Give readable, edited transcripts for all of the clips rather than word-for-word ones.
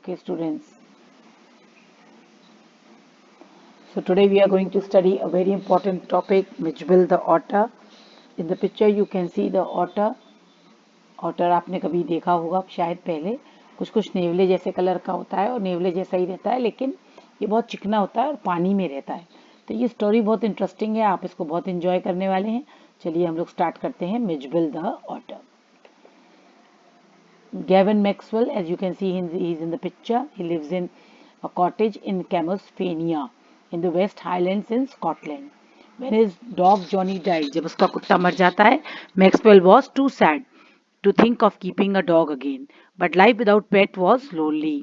Okay, students. So today we are going to study a very important topic, Mitchell the otter. In the picture you can see the otter. Otter आपने कभी देखा होगा शायद पहले. कुछ कुछ नेवले जैसे कलर का होता है और नेवले जैसा ही रहता है, लेकिन ये बहुत चिकना होता है और पानी में रहता है. तो ये स्टोरी बहुत इंटरेस्टिंग है, आप इसको बहुत इंजॉय करने वाले हैं. चलिए हम लोग स्टार्ट करते हैं. Mijbil the otter. Gavin Maxwell, as you can see, he's in the picture. He lives in a cottage in Camusphenia in the West Highlands in Scotland. When his dog Johnny died, जब उसका कुत्ता मर जाता है, Maxwell was too sad to think of keeping a dog again. But life without pet was lonely.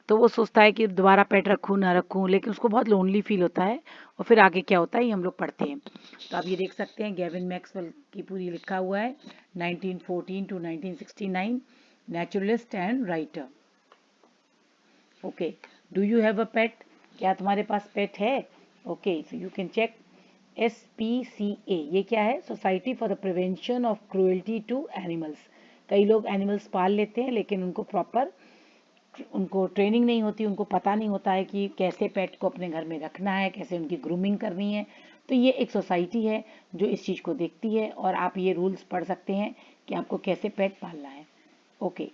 तो वो सोचता है कि दोबारा पेट रखूं ना रखूं, लेकिन उसको बहुत लोनली फील होता है. और फिर आगे क्या होता है ये हम लोग पढ़ते हैं. तो आप ये देख सकते हैं गेविन मैक्सवेल की पूरी लिखा हुआ है 1914 to 1969, naturalist and writer. Okay, do you have a pet? क्या तुम्हारे पास पेट है? Okay, so you can check. SPCA ये क्या है? Society for the prevention of cruelty to animals. कई लोग एनिमल्स पाल लेते हैं लेकिन उनको ट्रेनिंग नहीं होती, उनको पता नहीं होता है कि कैसे पेट को अपने घर में रखना है, कैसे उनकी ग्रूमिंग करनी है. तो ये एक सोसाइटी है जो इस चीज़ को देखती है और आप ये रूल्स पढ़ सकते हैं कि आपको कैसे पेट पालना है. Okay,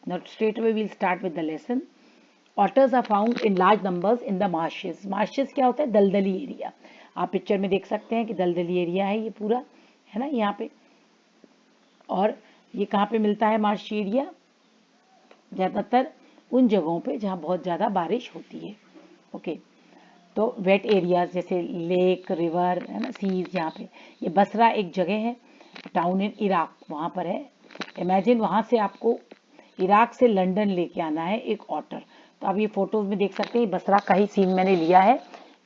now straight away we'll start with the lesson. Otters are found in large numbers in the marshes. Marshes क्या होता है? दलदली एरिया. आप पिक्चर में देख सकते हैं कि दलदली एरिया है ये पूरा, है ना यहाँ पे. और ये कहाँ पे मिलता है मार्श एरिया? ज़्यादातर उन जगहों पे जहाँ बहुत ज़्यादा बारिश होती है. ओके, तो वेट एरियाज जैसे लेक, रिवर, है ना, सीज. यहाँ पे ये बसरा एक जगह है, टाउन इन इराक, वहाँ पर है. इमेजिन वहाँ से आपको इराक से लंदन लेके आना है एक ऑटर. तो आप ये फोटोज में देख सकते हैं, बसरा का ही सीन मैंने लिया है.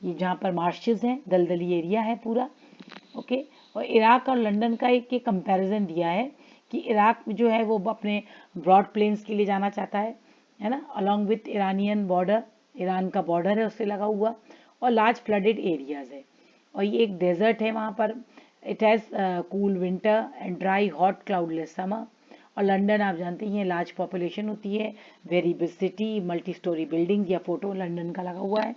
ये जहाँ पर मार्शेस हैं, दलदली एरिया है पूरा. ओके, और इराक और लंदन का एक कंपैरिजन दिया है कि इराक जो है वो अपने ब्रॉड प्लेन्स के लिए जाना चाहता है ना, along with Iranian border. Iran का बॉर्डर है उससे लगा हुआ, और लार्ज फ्लडेड एरियाज है. और ये एक डेजर्ट है वहाँ पर. It has cool winter and dry hot cloudless summer. और लंदन आप जानते ही हैं लार्ज पॉपुलेशन होती है, very big city, multi storey buildings. या फोटो लंदन का लगा हुआ है.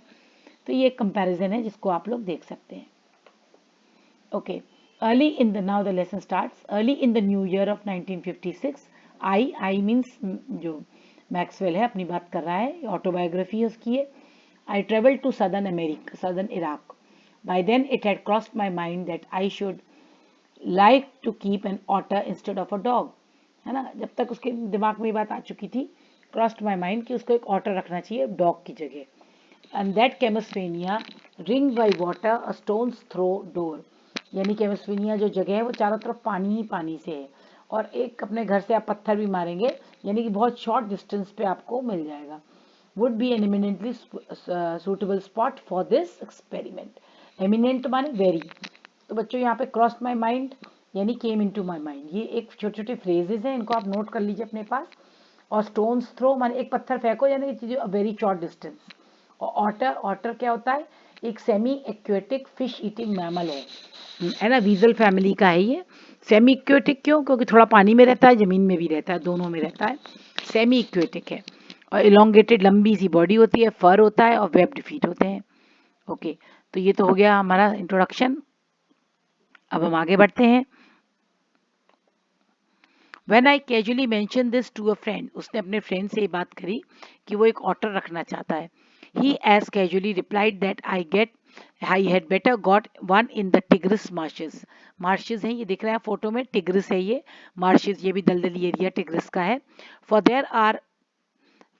तो ये एक कंपैरिजन है जिसको आप लोग देख सकते हैं. Okay, early in the, now the lesson starts. Early in the new year of 1956, I means जो मैक्सवेल है अपनी बात कर रहा है, ऑटोबायोग्राफी है उसकी है. I travel to southern America, southern Iraq. By then it had crossed my mind that I should like to keep an otter instead of a dog. है ना, जब तक उसके दिमाग में ये बात आ चुकी थी, क्रॉस्ड माई माइंड, कि उसको एक ऑटर रखना चाहिए डॉग की जगह. And that Camusfearna ring by water a stone's throw door. यानी कैमस्फेनिया जो जगह है वो चारों तरफ पानी ही पानी से है, और एक अपने घर से आप पत्थर भी मारेंगे यानी कि बहुत शॉर्ट डिस्टेंस पे आपको मिल जाएगा. Would be an eminently suitable spot for this experiment. Eminent माने वेरी. तो बच्चों यहाँ पे क्रॉस्ड माई माइंड यानी केम इनटू माई माइंड, ये एक छोटे छोटे फ्रेजेस हैं, इनको आप नोट कर लीजिए अपने पास. और स्टोन्स थ्रो माने एक पत्थर फेंको, यानी कि वेरी शॉर्ट डिस्टेंस. और ऑटर, ऑटर क्या होता है? एक semi aquatic fish eating mammal है ना, वीजल फैमिली का है ये. सेमी एक्वेटिक क्यों? क्योंकि थोड़ा पानी में रहता है, जमीन में भी रहता है, दोनों में रहता है. सेमी एक्वेटिक है. और इलोंगेटेड लंबी सी बॉडी होती है, फर होता है और वेब्ड फीट होते हैं. ओके, तो ये तो हो गया हमारा इंट्रोडक्शन. अब हम आगे बढ़ते हैं. When I casually mentioned this to a friend, उसने अपने फ्रेंड से ये बात करी कि वो एक ऑटर रखना चाहता है. He as casually replied that I had better got one in the Tigris marshes. Marshes हैं, ये दिख रहा है फोटो में, टिग्रिस है ये. Marshes ये भी दलदली एरिया टिग्रिस का है.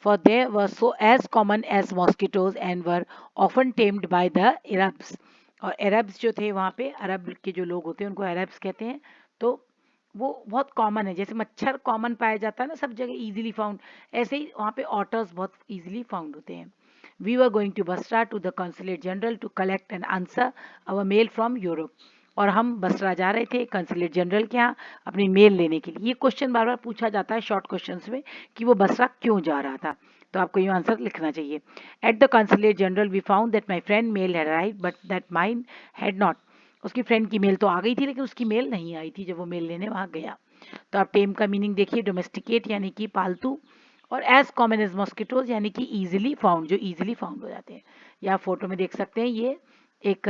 For they were so as common as mosquitoes and were often tamed by the Arabs. और अरब्स जो थे वहाँ पे, अरब के जो लोग होते हैं उनको अरब्स कहते हैं. तो वो बहुत कॉमन है, जैसे मच्छर कॉमन पाया जाता है ना सब जगह, इजीली फाउंड, ऐसे ही वहाँ पे ऑटर्स बहुत इजीली फाउंड होते हैं. We were going to Basra to the consulate general to collect an answer our mail from Europe. और हम बसरा जा रहे थे कंसुलेट जनरल के यहाँ अपनी मेल लेने के लिए. ये क्वेश्चन बार बार पूछा जाता है शॉर्ट क्वेश्चंस में कि वो बसरा क्यों जा रहा था, तो आपको ये आंसर लिखना चाहिए. At the consulate general we found that my friend mail had arrived but that mine had not. उसकी फ्रेंड की मेल तो आ गई थी लेकिन उसकी मेल नहीं आई थी जब वो मेल लेने वहाँ गया. तो आप टेम का मीनिंग देखिए, डोमेस्टिकेट यानी कि पालतू, और एज कॉमन एज मॉस्किटोज यानी कि इजीली फाउंड, जो इजीली फाउंड हो जाते हैं। या फोटो में देख सकते हैं ये एक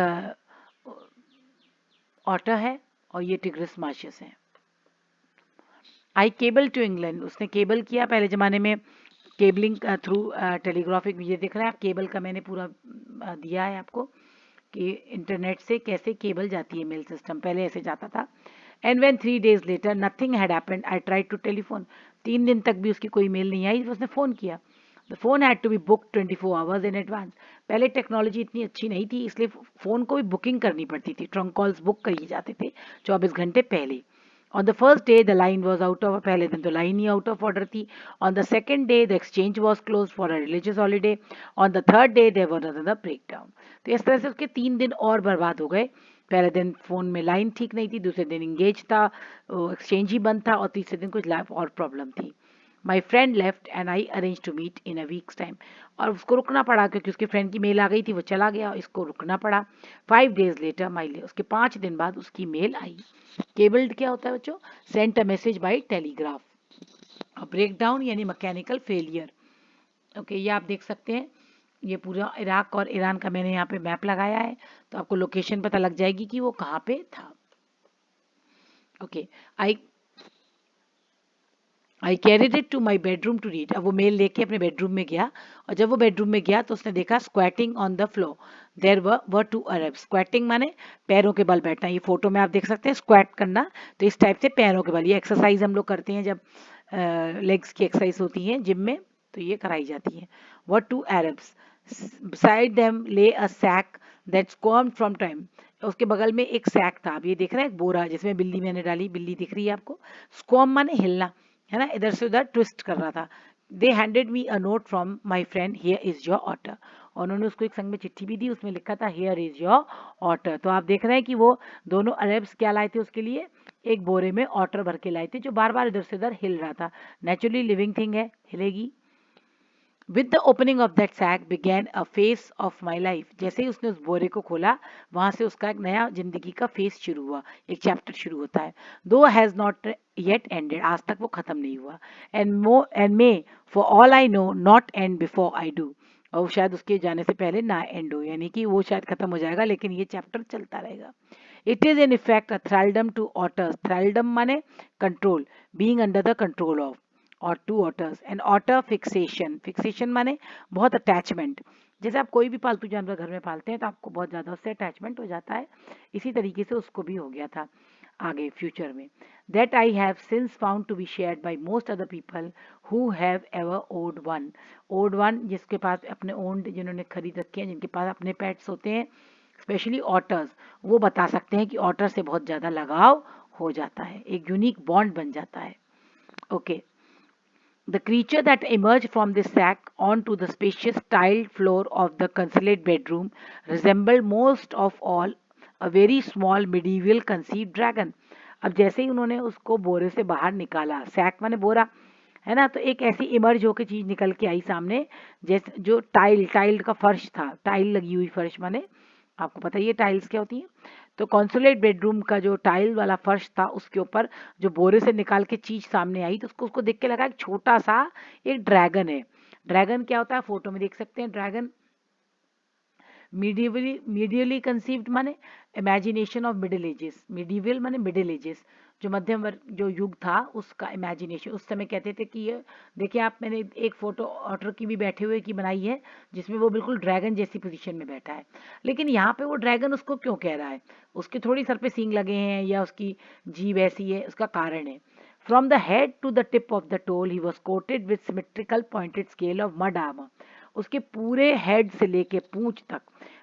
ऑटर है और ये टिग्रिस मार्शियस है। आई केबल टू इंग्लैंड, उसने केबल किया। पहले ज़माने में केबलिंग थ्रू टेलीग्राफिक, ये देख रहे हैं आप, केबल का मैंने पूरा दिया है आपको कि इंटरनेट से कैसे केबल जाती है मेल सिस्टम, पहले ऐसे जाता था। And when 3 days later nothing had happened I tried to telephone, 3 दिन तक भी उसकी कोई मेल नहीं आई, उसने फ़ोन किया। The phone had to be book 24 hours in advance. पहले टेक्नोलॉजी इतनी अच्छी नहीं थी, इसलिए फ़ोन को भी बुकिंग करनी पड़ती थी, ट्रंक कॉल्स बुक किए जाते थे 24 घंटे पहले। On the first day, the line was out of, पहले दिन तो line he out of order थी। On the second day, the exchange was closed for a religious holiday. On the third day, there was another breakdown. तो इस तरह से उसके 3 दिन और बर्बाद हो गए। पहले दिन फ़ोन में लाइन ठीक नहीं थी, दूसरे दिन इंगेज था, एक्सचेंज ही बंद था, और तीसरे दिन कुछ लाइफ और प्रॉब्लम थी। My friend left and I arrange to meet in a week's time, और उसको रुकना पड़ा क्योंकि उसके फ्रेंड की मेल आ गई थी, वो चला गया, इसको रुकना पड़ा। 5 days लेटर माई, उसके 5 दिन बाद उसकी मेल आई। केबल्ड क्या होता है बच्चों? Sent a message by telegraph. Break down यानी मैकेनिकल फेलियर। ओके, ये आप देख सकते हैं, ये पूरा इराक और ईरान का मैंने यहाँ पे मैप लगाया है, तो आपको लोकेशन पता लग जाएगी कि वो कहाँ पे था। Okay, I carried it to my bedroom to read. अब वो मेल लेके अपने बेडरूम में गया, और जब वो बेडरूम में गया तो उसने देखा squatting on the floor there were 2 Arabs. Squatting माने पैरों के बल बैठना, ये फोटो में आप देख सकते हैं, स्क्वैट करना, तो इस टाइप से पैरों के बल, ये एक्सरसाइज हम लोग करते हैं जब लेग्स की एक्सरसाइज होती है जिम में, तो ये कराई जाती है। वर 2 Arabs, beside them lay a sack that squirmed from time। उसके बगल में एक सैक था, आप ये देख रहे हैं, एक बोरा जिसमें बिल्ली मैंने डाली, बिल्ली दिख रही है आपको। स्क्वर्म माने हिलना, है ना, इधर से उधर ट्विस्ट कर रहा था। They handed me a note from my friend, here is your otter. और उन्होंने उसको एक संग में चिट्ठी भी दी, उसमें लिखा था हियर इज योर ऑटर। तो आप देख रहे हैं कि वो दोनों अरब्स क्या लाए थे उसके लिए, एक बोरे में ऑटर भर के लाए थे, जो बार बार इधर से उधर हिल रहा था। नेचुरली लिविंग थिंग है, हिलेगी। With the opening of that sack began a phase of my life. जैसे ही उसने उस बोरे को खोला, वहां से उसका एक नया जिंदगी का फेस शुरू हुआ, एक चैप्टर शुरू होता है। दो हैज नॉट येट एंडेड, आज तक वो खत्म नहीं हुआ। And may for all I know not and before I do, और शायद उसके जाने से पहले ना एंड हो, यानी कि वो शायद खत्म हो जाएगा, लेकिन ये चैप्टर चलता रहेगा। It is in effect a thraldom to otters. Thraldom माने control, being under the control of, और to otters. And otter fixation, fixation माने बहुत अटैचमेंट। जैसे आप कोई भी पालतू जानवर घर में पालते हैं तो आपको बहुत ज़्यादा उससे अटैचमेंट हो जाता है, इसी तरीके से उसको भी हो गया था आगे फ्यूचर में। That I have since found to be shared by most other people who have ever owned one. Owned one, जिसके पास अपने ओन्ड, जिन्होंने खरीद रखे हैं, जिनके पास अपने पेट्स होते हैं, स्पेशली ऑटर्स, वो बता सकते हैं कि ऑटर से बहुत ज़्यादा लगाव हो जाता है, एक यूनिक बॉन्ड बन जाता है। Okay, the creature that emerged from this sack onto the spacious tiled floor of the consulate bedroom resembled most of all a very small medieval conceived dragon। अब जैसे ही उन्होंने उसको बोरे से बाहर निकाला, सैक माने बोरा, है ना, तो एक ऐसी इमर्ज होकर चीज निकल के आई सामने, जैसे जो टाइल्ड का फर्श था, टाइल लगी हुई फर्श, माने आपको पता ही है टाइल्स क्या होती है। तो कॉन्सुलेट बेडरूम का जो टाइल वाला फर्श था, उसके ऊपर जो बोरे से निकाल के चीज सामने आई, तो उसको देख के लगा एक छोटा सा एक ड्रैगन है। ड्रैगन क्या होता है, फोटो में देख सकते हैं, ड्रैगन मीडियली कंसीव्ड माने imagination of middle ages, medieval माने मिडिल एजेस, जो मध्यम वर्ग जो युग था उसका इमेजिनेशन। उस समय कहते थे कि ये देखिए आप, मैंने एक फोटो ऑटर की भी बैठे हुए की बनाई है, जिसमें वो बिल्कुल ड्रैगन जैसी पोजीशन में बैठा है। लेकिन यहाँ पे वो ड्रैगन उसको क्यों कह रहा है, उसके थोड़ी सर पे सींग लगे हैं या उसकी जीभ ऐसी है, उसका कारण है। From the head to the tip of the tail he was coated with symmetrical pointed scale of mud armour. उसके पूरे हेड से लेके पूंछ तक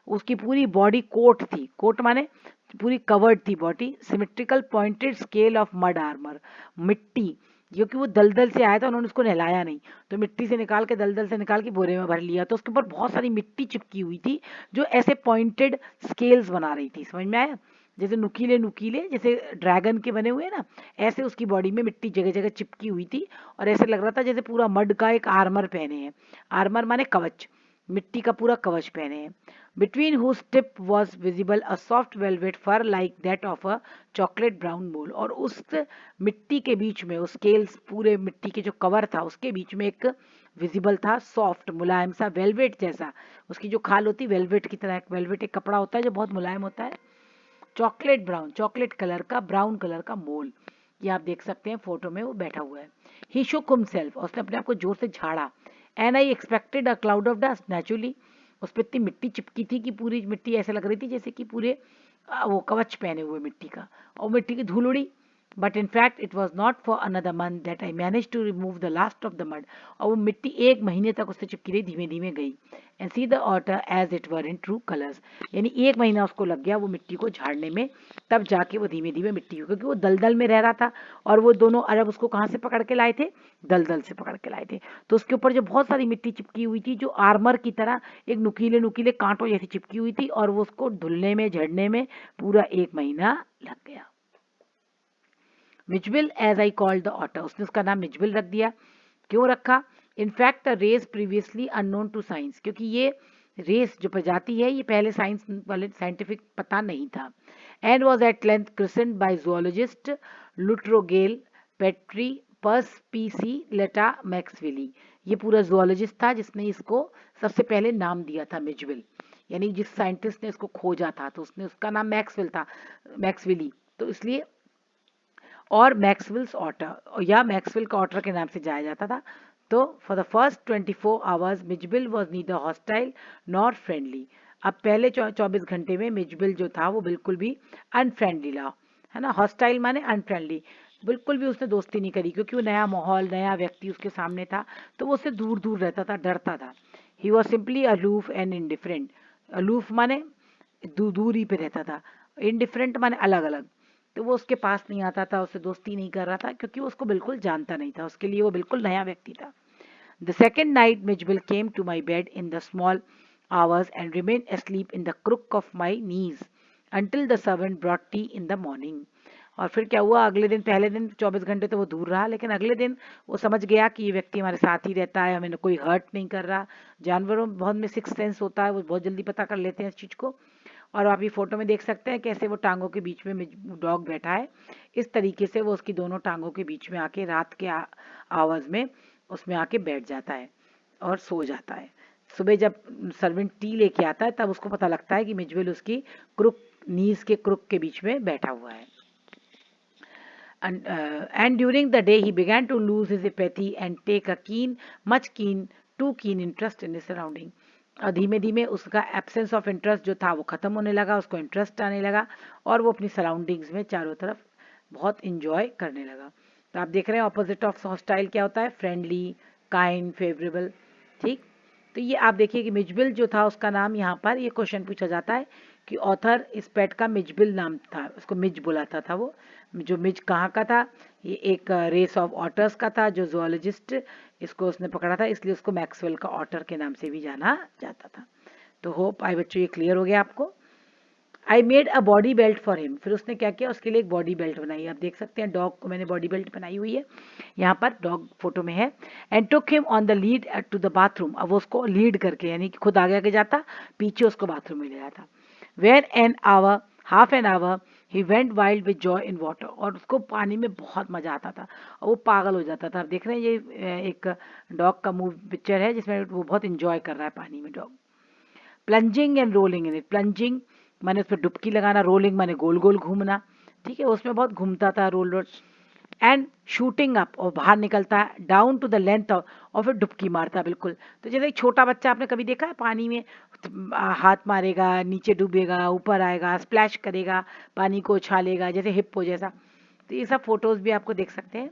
उसकी पूरी बॉडी कोट थी, कोट माने पूरी कवर्ड थी body, symmetrical pointed scale of mud armour. मिट्टी, क्योंकि वो दलदल से आया था, उन्होंने उसको नहलाया नहीं, तो मिट्टी से निकाल के, दलदल से निकाल के बोरे में भर लिया, तो उसके ऊपर बहुत सारी मिट्टी चिपकी हुई थी, जो ऐसे पॉइंटेड स्केल्स बना रही थी, समझ में आया, जैसे नुकीले नुकीले, जैसे ड्रैगन के बने हुए ना, ऐसे उसकी बॉडी में मिट्टी जगह जगह चिपकी हुई थी, और ऐसे लग रहा था जैसे पूरा मड का एक आर्मर पहने हैं। आर्मर माने कवच, मिट्टी का पूरा कवच पहने हैं। Between whose tip was visible a soft velvet fur like that of a chocolate brown mole, और उस मिट्टी के बीच में, उस स्केल्स पूरे मिट्टी के जो कवर था उसके बीच में एक विजिबल था सॉफ्ट मुलायम सा वेलवेट जैसा, उसकी जो खाल होती वेलवेट की तरह, एक वेलवेट एक कपड़ा होता है जो बहुत मुलायम होता है, चॉकलेट ब्राउन, चॉकलेट कलर का ब्राउन कलर का मोल, ये आप देख सकते हैं फोटो में वो बैठा हुआ है। ही शुक हिमसेल्फ, उसने अपने आप को जोर से झाड़ा। And I expected a cloud of dust, naturally उस पर इतनी मिट्टी चिपकी थी कि पूरी मिट्टी ऐसे लग रही थी जैसे कि पूरे वो कवच पहने हुए मिट्टी का, और मिट्टी की धूल उड़ी। But in fact it was not for another month that I manage to remove the last of the mud, और वो मिट्टी एक महीने तक उससे चिपकी रही, धीमे धीमे गई। And see the otter as it were in true colours, यानी एक महीना उसको लग गया वो मिट्टी को झाड़ने में, तब जाके वो धीमे धीमे मिट्टी हुई, क्योंकि वो दलदल में रह रहा था, और वो दोनों अरब उसको कहाँ से पकड़ के लाए थे, दलदल से पकड़ के लाए थे। तो उसके ऊपर जो बहुत सारी मिट्टी चिपकी हुई थी, जो आर्मर की तरह एक नुकीले नुकीले कांटों जैसी चिपकी हुई थी, और वो उसको धुलने में झड़ने में पूरा एक महीना लग गया। Mijbil as I called the otter, उसने उसका नाम मिजबिल रख दिया। क्यों रखा? In fact a race previously unknown to science, क्योंकि ये रेस जो प्रजाति है ये पहले साइंस वाले साइंटिफिक पता नहीं था। And was at length christened by zoologist Lutrogale perspicillata maxwelli, ये पूरा जोलॉजिस्ट था जिसने इसको सबसे पहले नाम दिया था मिजबिल, यानी जिस साइंटिस्ट ने इसको खोजा था तो उसने उसका नाम मैक्सवेल था, मैक्सवेली, तो इसलिए, और मैक्सवेल्स ऑटर या मैक्सवेल का ऑटर के नाम से जाया जाता था। तो for the first 24 hours Mijbil was neither hostile nor friendly, अब पहले 24 घंटे में मिजबिल जो था वो बिल्कुल भी अनफ्रेंडली रहा, है ना, हॉस्टाइल माने अनफ्रेंडली, बिल्कुल भी उसने दोस्ती नहीं करी, क्योंकि वो नया माहौल नया व्यक्ति उसके सामने था, तो वो उससे दूर दूर रहता था, डरता था। He was simply aloof and indifferent, aloof माने दूरी पे रहता था, इनडिफरेंट माने अलग अलग, तो वो उसके पास नहीं आता था, उससे दोस्ती नहीं कर रहा था, क्योंकि वो उसको बिल्कुल जानता नहीं था, उसके लिए वो बिल्कुल नया व्यक्ति था। The second night Mijbil came to my bed in the small hours and remain asleep in the crook of my knees until the servant brought tea in the morning. और फिर क्या हुआ, अगले दिन, पहले दिन 24 घंटे तो वो दूर रहा, लेकिन अगले दिन वो समझ गया कि ये व्यक्ति हमारे साथ ही रहता है, हमें कोई हर्ट नहीं कर रहा। जानवरों में बहुत में सिक्स सेंस होता है, वो बहुत जल्दी पता कर लेते हैं इस चीज़ को। और आप ये फोटो में देख सकते हैं कैसे वो टांगों के बीच में डॉग बैठा है, इस तरीके से वो उसकी दोनों टांगों के बीच में आके रात के आवाज में उसमें आके बैठ जाता है और सो जाता है। सुबह जब सर्वेंट टी लेके आता है तब उसको पता लगता है कि मिजबिल उसकी क्रुक, नीज के क्रुक के बीच में बैठा हुआ है। And during the day he began to lose his apathy and take a too keen interest in his surrounding. और धीमे धीमे उसका एब्सेंस ऑफ इंटरेस्ट जो था वो खत्म होने लगा, उसको इंटरेस्ट आने लगा, और वो अपनी सराउंडिंग्स में चारों तरफ बहुत इंजॉय करने लगा। तो आप देख रहे हैं ऑपोजिट ऑफ हॉस्टाइल क्या होता है, फ्रेंडली, काइंड, फेवरेबल, ठीक। तो ये आप देखिए कि मिजबिल जो था उसका नाम, यहाँ पर ये क्वेश्चन पूछा जाता है कि ऑथर इस पेट का मिजबिल नाम था, उसको मिज बुलाता था वो, जो मिज कहाँ का था, ये एक रेस ऑफ ऑटर्स का था, जो जोलॉजिस्ट इसको उसने पकड़ा था, इसलिए उसको मैक्सवेल का ऑटर के नाम से भी जाना जाता था। तो होप आई बच्चों ये क्लियर हो गया आपको। I made a body belt for him, फिर उसने क्या किया, उसके लिए एक बॉडी बेल्ट बनाई, आप देख सकते हैं डॉग को मैंने बॉडी बेल्ट बनाई हुई है, यहाँ पर डॉग फोटो में है। And took him on the lead to the bathroom, अब वो उसको लीड करके, यानी कि खुद आगे आगे जाता, पीछे उसको बाथरूम में ले जाता। Where an hour half an hour he went wild with joy in water, और उसको पानी में बहुत मजा आता था और वो पागल हो जाता था। आप देख रहे हैं ये एक डॉग का मूव पिक्चर है जिसमें वो बहुत इंजॉय कर रहा है पानी में dog. Plunging and rolling in it, plunging माने उस पर डुबकी लगाना, रोलिंग माने गोल गोल घूमना, ठीक है, उसमें बहुत घूमता था roll roll. And shooting up, और बाहर निकलता है, डाउन टू द लेंथ और फिर डुबकी मारता बिल्कुल। तो जैसे एक छोटा बच्चा आपने कभी देखा है पानी में हाथ मारेगा, नीचे डूबेगा, ऊपर आएगा, स्प्लैश करेगा, पानी को उछालेगा जैसे हिप्पो जैसा, तो ये सब फोटोज भी आपको देख सकते हैं।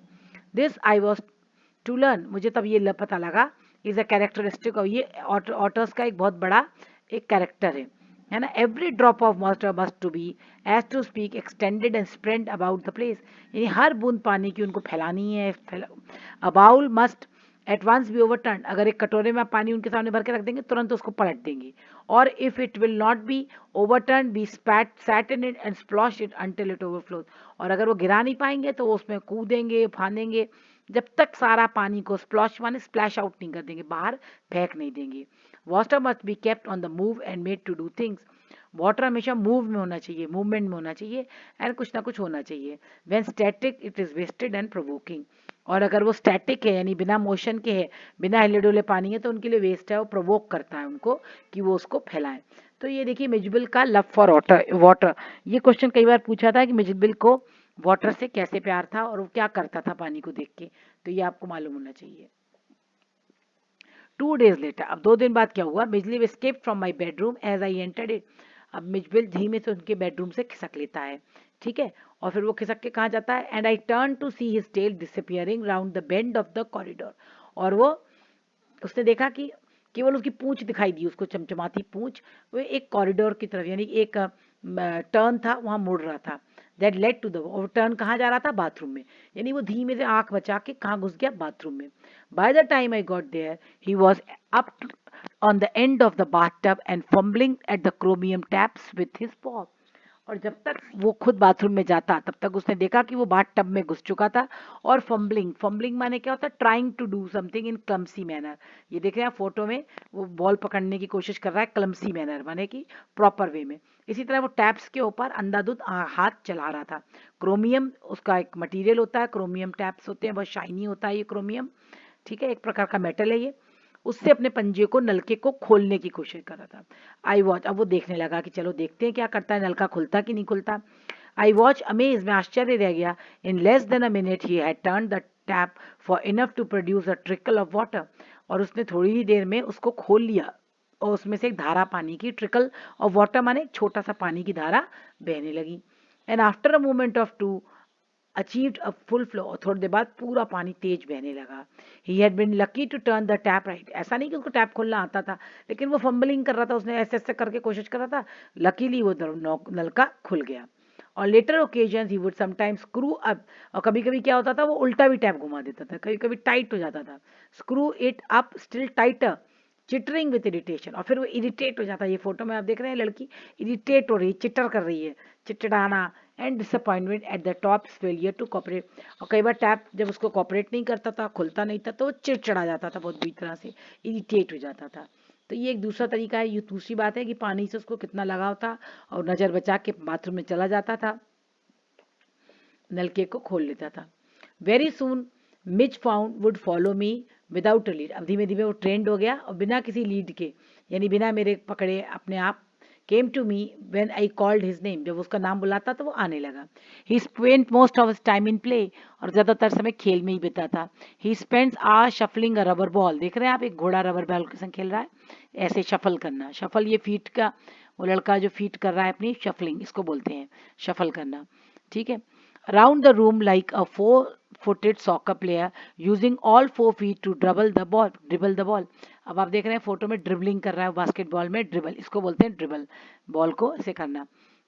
This I was to learn, मुझे तब ये पता लगा, इज अ कैरेक्टरिस्टिक, और ये ऑटर्स का एक बहुत बड़ा एक कैरेक्टर है ना। Every drop of moisture must to be as to speak extended and spread about the place, यानी हर बूंद पानी की उनको फैलानी है। A bowl must at once be overturn, अगर एक कटोरे में आप पानी उनके सामने भर के रख देंगे तुरंत उसको पलट देंगे। और if it will not be overturn be sat in it and splosh it until it overflows, और अगर वो गिरा नहीं पाएंगे तो वो उसमें कूदेंगे फांदेंगे जब तक सारा पानी को स्प्लॉश माने स्प्लैश आउट नहीं कर देंगे, बाहर फेंक नहीं देंगे। Water must be kept on the move and made to do things. Water हमेशा मूव में होना चाहिए, मूवमेंट में होना चाहिए, एंड कुछ ना कुछ होना चाहिए। When static it is wasted and provoking. और अगर वो स्टैटिक है यानी बिना मोशन के है, बिना हिले डुले पानी है, तो उनके लिए वेस्ट है, वो प्रोवोक करता है उनको कि वो उसको फैलाएं। तो ये देखिए मिजबिल का लव फॉर वाटर। ये क्वेश्चन कई बार पूछा था कि मिजबिल को वाटर से कैसे प्यार था और वो क्या करता था पानी को देख के, तो ये आपको मालूम होना चाहिए। 2 days later, अब 2 दिन बाद क्या हुआ, मिजलिव escaped from my bedroom as I entered it। अब मिजबिल धीमे से उनके बेडरूम से खिसक लेता है, ठीक है, और फिर वो खिसक के कहाँ जाता है, and I turn to see his tail disappearing round the bend of the corridor. और वो उसने देखा कि केवल उसकी पूंछ दिखाई दी, उसको चमचमाती पूंछ, वो एक कॉरिडोर की तरफ यानी एक टर्न था वहां मुड़ रहा था। दैट लेड टू द, और टर्न कहाँ जा रहा था, बाथरूम में, यानी वो धीमे से आंख बचा के कहाँ घुस गया, बाथरूम में। By the time I got there he was up on the end of the bathtub and fumbling at the chromium taps with his paw। और जब तक वो खुद बाथरूम में जाता तब तक उसने देखा कि वो बाथ टब में घुस चुका था, और फंबलिंग, फंबलिंग माने क्या होता है, trying to do something in clumsy manner. ये देख रहे हैं फोटो में, वो बॉल पकड़ने की कोशिश कर रहा है क्लमसी मैनर माने कि प्रॉपर वे में। इसी तरह वो टैप्स के ऊपर अंधाधुंध हाथ चला रहा था। क्रोमियम उसका एक मटेरियल होता है, क्रोमियम टैप्स होते हैं, बहुत शाइनी होता है ये क्रोमियम, ठीक है, एक प्रकार का मेटल है ये। उससे अपने पंजे को, नलके को खोलने की कोशिश कर रहा था। आई वॉच, अब वो देखने लगा कि चलो देखते हैं क्या करता है, नलका खुलता कि नहीं खुलता। आई वॉच अमेज, में आश्चर्य रह गया। In less than a minute he had turn the tap for enough to produce a trickle of water. और उसने थोड़ी ही देर में उसको खोल लिया और उसमें से एक धारा पानी की, ट्रिकल ऑफ वाटर माने एक छोटा सा पानी की धारा बहने लगी। And after a moment of two achieved a full flow, और थोड़ी देर बाद पूरा पानी तेज बहने लगा। He had been lucky to turn the tap right. ऐसा नहीं कि उसको टैप खोलना आता था, लेकिन वो फंबलिंग कर रहा था, उसने ऐसे ऐसे करके कोशिश कर रहा था, लकीली वो नलका खुल गया। और later occasion he would sometimes screw up, और कभी कभी क्या होता था, वो उल्टा भी टैप घुमा देता था, कभी कभी टाइट हो जाता था, screw it up still tighter, chittering with irritation, और फिर वो इरिटेट हो जाता है। ये फोटो में आप देख रहे हैं लड़की इरिटेट हो रही है, चिटर कर रही है, चिटड़ाना, and disappointment at the top failure to cooperate. और कई बार टैप जब उसको कॉपरेट नहीं करता था, खुलता नहीं था, तो वो चिड़चिड़ा जाता था, बहुत बुरी तरह से इरिटेट हो जाता था। तो ये एक दूसरा तरीका है। ये दूसरी बात है कि पानी से उसको कितना लगाव था, और नज़र बचा के बाथरूम में चला जाता था, नलके को खोल लेता था। Very soon Mitch found would follow me without a lead. अब धीमे धीमे वो ट्रेंड हो गया और बिना किसी लीड के, यानी बिना मेरे पकड़े अपने आप, came to me when I called his name, जब उसका नाम बुलाता तो वो आने लगा। He spent most of his time in play, और ज़्यादातर समय खेल में ही बिताता। He spends a shuffling a rubber ball, देख रहे हैं आप, एक घोड़ा रबर बॉल के संग खेल रहा है, ऐसे शफल करना, शफल ये फीट का, वो लड़का जो फीट कर रहा है अपनी, शफलिंग इसको बोलते हैं, शफल करना, ठीक है। Around the room like a four-footed soccer player using all 4 feet to dribble the ball। अब आप देख रहे हैं फोटो में ड्रिबलिंग कर रहा है बास्केटबॉल में, ड्रिबल इसको बोलते हैं, ड्रिबल बॉल को ऐसे करना,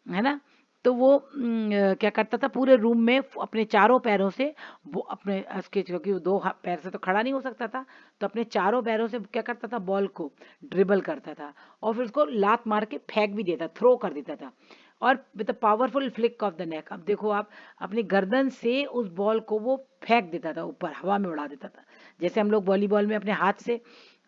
है ना। तो वो क्या करता था, पूरे रूम में अपने चारों पैरों से, वो अपने उसके, क्योंकि वो दो पैर से तो खड़ा नहीं हो सकता था, तो अपने चारों पैरों से क्या करता था, बॉल को ड्रिबल करता था, और फिर उसको लात मार के फेंक भी देता, थ्रो कर देता था। और with a powerful flick of the neck, अब देखो आप, अपनी गर्दन से उस बॉल को वो फेंक देता था ऊपर, हवा में उड़ा देता था, जैसे हम लोग वॉलीबॉल में अपने हाथ से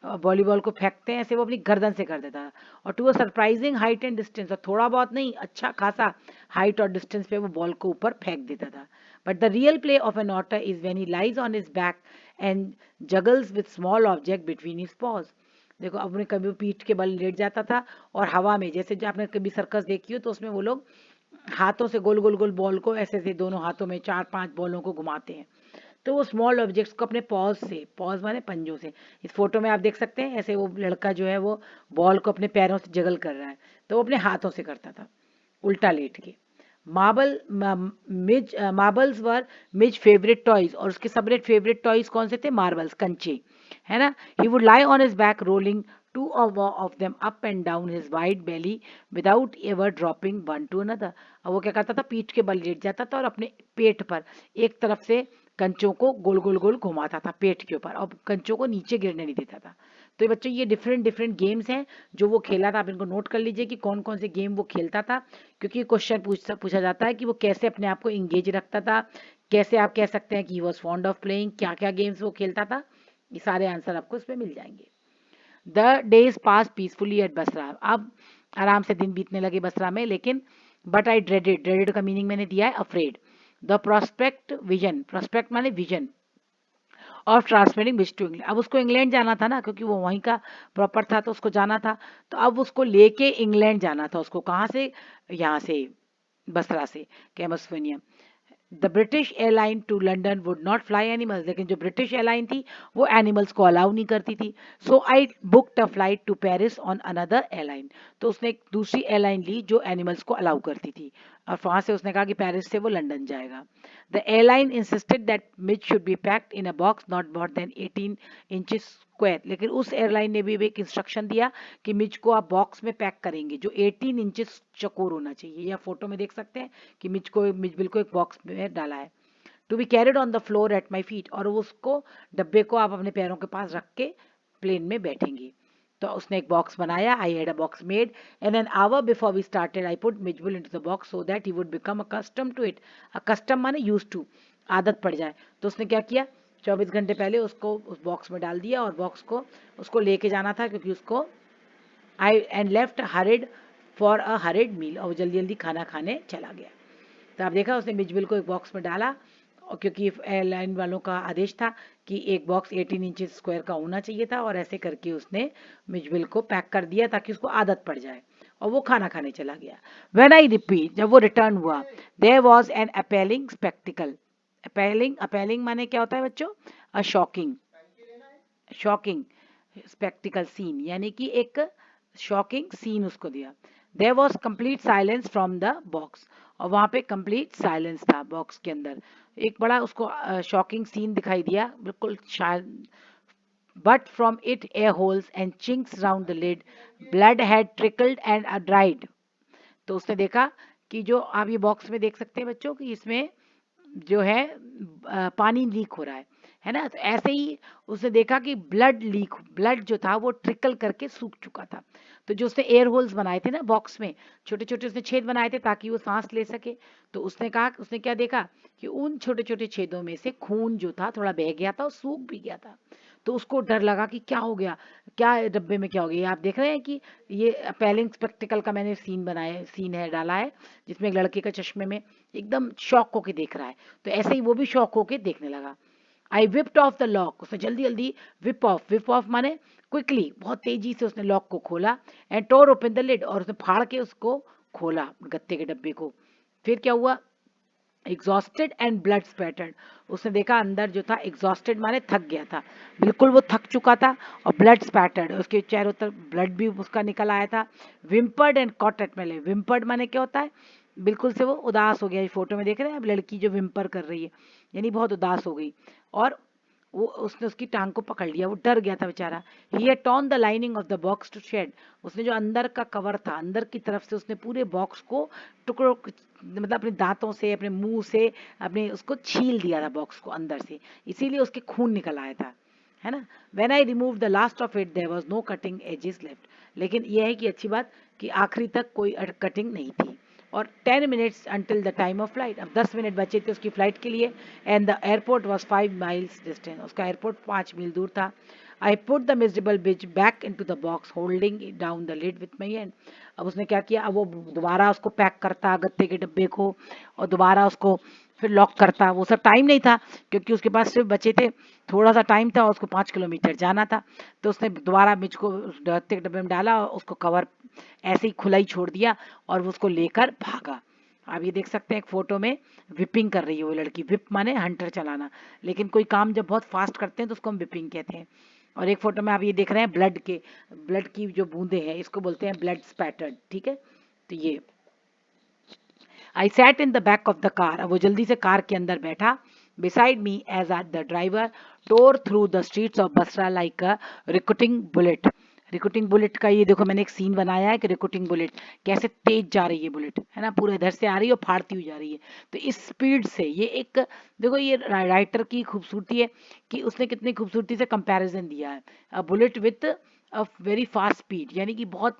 वॉलीबॉल को फेंकते हैं, ऐसे वो अपनी गर्दन से कर देता था। और to a surprising height and distance, और थोड़ा बहुत नहीं, अच्छा खासा हाइट और डिस्टेंस पे वो बॉल को ऊपर फेंक देता था। But the real play of an otter is when he lies on his back and juggles with small object between his paws. देखो, अपने कभी वो पीठ के बल लेट जाता था, और हवा में, जैसे जो आपने कभी सर्कस देखी हो तो उसमें वो लोग हाथों से गोल गोल गोल बॉल को ऐसे ऐसे दोनों हाथों में 4-5 बॉलों को घुमाते हैं, तो वो स्मॉल ऑब्जेक्ट्स को अपने पॉज से, पॉज माने पंजों से, इस फोटो में आप देख सकते हैं, ऐसे वो लड़का जो है वो बॉल को अपने पैरों से जगल कर रहा है, तो वो अपने हाथों से करता था उल्टा लेट के। मार्बल्स वर मिज फेवरेट टॉयज, और उसके सबरेट फेवरेट टॉयज कौन से थे, मार्बल्स, कंचे, है ना। He would lie on his back rolling two of them up and down his wide belly without ever dropping one to another. अब वो क्या करता था, पीठ के बल लेट जाता था और अपने पेट पर एक तरफ से कंचों को गोल गोल गोल घुमाता था पेट के ऊपर, और कंचों को नीचे गिरने नहीं देता था। तो ये बच्चों, ये डिफरेंट डिफरेंट गेम्स हैं जो वो खेला था, आप इनको नोट कर लीजिए कि कौन कौन से गेम वो खेलता था, क्योंकि क्वेश्चन पूछा जाता है कि वो कैसे अपने आप को इंगेज रखता था, कैसे आप कह सकते हैं कि he was fond of playing, क्या क्या गेम्स वो खेलता था, ये सारे आंसर आपको इसमें मिल जाएंगे। The days pass peacefully at Basra, अब आराम से दिन बीतने लगे बसरा में, लेकिन बट आई ड्रेडेड, ड्रेडेड का मीनिंग मैंने दिया है afraid, the prospect vision, prospect माने vision of transferring which to England, अब उसको इंग्लैंड जाना था ना, क्योंकि वो वहीं का प्रॉपर था तो उसको जाना था, तो अब उसको लेके इंग्लैंड जाना था उसको, कहाँ से, यहाँ से बसरा से, Camusfearna. The British airline to London would not fly animals, लेकिन जो ब्रिटिश एयरलाइन थी वो एनिमल्स को अलाउ नहीं करती थी। So I booked a flight to Paris on another airline, तो उसने एक दूसरी एयरलाइन ली जो एनिमल्स को अलाउ करती थी, और वहां से उसने कहा कि पेरिस से वो लंदन जाएगा। The airline insisted that Mitch should be packed in a box not more than 18 inches square, लेकिन उस एयरलाइन ने भी एक इंस्ट्रक्शन दिया कि मिच को आप बॉक्स में पैक करेंगे जो 18 इंचेस चौकोर होना चाहिए, या फोटो में देख सकते हैं कि मिच बिल को एक बॉक्स में डाला है। To be carried on the floor at my feet, और उसको डब्बे को आप अपने पैरों के पास रख के प्लेन में बैठेंगे। तो उसने एक बॉक्स बनाया, I had a box made, and an hour before we started I put Mijbil into the box so that he would become accustomed to it, accustomed माने यूज्ड टू, आदत पड़ जाए। तो उसने क्या किया, 24 घंटे पहले उसको उस बॉक्स में डाल दिया, और बॉक्स को उसको लेके जाना था, क्योंकि उसको I and left hurried for a hurried meal, और जल्दी जल्दी खाना खाने चला गया। तो आप देखा उसने मिजबिल को एक बॉक्स में डाला, और क्योंकि एयरलाइन वालों का आदेश था कि एक बॉक्स 18 इंचेस स्क्वायर का होना चाहिए था, और ऐसे करके उसने मिजबिल को पैक कर दिया ताकि उसको आदत पड़ जाए, और वो खाना खाने चला गया। व्हेन आई रिपीट, जब वो रिटर्न हुआ, there was an appalling spectacle, appalling, appalling माने क्या होता है बच्चों, a shocking, shocking spectacle scene, यानी कि एक शॉकिंग सीन उसको दिया। There was complete silence from the box, और वहां पे कंप्लीट साइलेंस था बॉक्स के अंदर, एक बड़ा उसको शॉकिंग सीन दिखाई दिया, बिल्कुल शायद, but from it air holes and chinks round the lid, blood had trickled and dried, तो उसने देखा कि जो आप ये बॉक्स में देख सकते हैं बच्चों कि इसमें जो है पानी लीक हो रहा है ना, तो ऐसे ही उसने देखा कि ब्लड लीक, ब्लड जो था वो ट्रिकल करके सूख चुका था। तो जो उसने एयर होल्स बनाए थे ना बॉक्स में, छोटे छोटे उसने छेद बनाए थे ताकि वो सांस ले सके, तो उसने कहा, उसने क्या देखा कि उन छोटे छोटे छेदों में से खून जो था थोड़ा बह गया था और सूख भी गया था। तो उसको डर लगा कि क्या हो गया, क्या डब्बे में क्या हो गया। आप देख रहे हैं कि ये पेलिंग स्पेक्टिकल का मैंने सीन बनाया, सीन है डाला है, जिसमें एक लड़के का चश्मे में एकदम शॉक होके देख रहा है, तो ऐसे ही वो भी शॉक होके देखने लगा। आई विप्ड ऑफ द लॉक, उसने जल्दी जल्दी विप ऑफ माने क्विकली, बहुत तेजी से उसने लॉक को खोला, and tore open the lid, और उसने फाड़ के उसको खोला गत्ते के डब्बे को। फिर क्या हुआ, एग्जॉस्टेड एंड ब्लड स्पैटर्ड, उसने देखा अंदर जो था, एग्जॉस्टेड माने थक गया था, बिल्कुल वो थक चुका था, और ब्लड स्पैटर्ड, उसके चारों तरफ ब्लड भी उसका निकल आया था। विम्पर्ड एंड कॉट एट माय, विम्पर्ड माने क्या होता है, बिल्कुल से वो उदास हो गया, फोटो में देख रहे हैं अब लड़की जो विम्पर कर रही है, यानी बहुत उदास हो गई, और वो उसने उसकी टांग को पकड़ लिया, वो डर गया था बेचारा। He had torn the lining of the box to shed, उसने जो अंदर का कवर था, अंदर की तरफ से उसने पूरे बॉक्स को टुकड़ों, मतलब अपने दांतों से, अपने मुंह से, अपने उसको छील दिया था बॉक्स को अंदर से, इसीलिए उसके खून निकल आया था, है ना। When I remove the last of it there was no cutting edges left, लेकिन यह है कि अच्छी बात कि आखिरी तक कोई कटिंग नहीं थी। और 10 minutes until the time of flight, अब 10 मिनट बचे थे उसकी फ्लाइट के लिए, and the airport was 5 miles distance, उसका एयरपोर्ट 5 मील दूर था। I put the miserable bitch back into the box holding down the lid with my hand, अब उसने क्या किया, अब वो दोबारा उसको पैक करता गत्ते के डब्बे को, और दोबारा उसको फिर लॉक करता, वो सब टाइम नहीं था क्योंकि उसके पास सिर्फ बचे थे थोड़ा सा टाइम था, और उसको 5 किलोमीटर जाना था। तो उसने दोबारा मिर्च को उस गत्ते के डब्बे में डाला, और उसको कवर ऐसे ही खुला ही छोड़ दिया, और वो उसको लेकर भागा। आप ये देख सकते हैं एक फोटो में, विपिंग कर रही है वो लड़की, विप माने हंटर चलाना, लेकिन कोई काम जब बहुत फास्ट करते हैं तो उसको हम विपिंग कहते हैं। और एक फोटो में आप ये देख रहे हैं ब्लड की जो बूंदे हैं, इसको बोलते हैं ब्लड स्पैटर्ड, ठीक है। तो ये I sat in the back of the car, अब वो जल्दी से कार के अंदर बैठा, beside me as at the driver tore through the streets of Basra like a recruiting bullet, recruiting bullet का ये देखो मैंने एक सीन बनाया है कि रिक्रूटिंग बुलेट कैसे तेज जा रही है, बुलेट है ना, पूरे इधर से आ रही है और फाड़ती हुई जा रही है, तो इस स्पीड से ये एक, देखो ये राइटर की खूबसूरती है कि उसने कितनी खूबसूरती से कंपैरिजन दिया है, a bullet with a very fast speed, यानी कि बहुत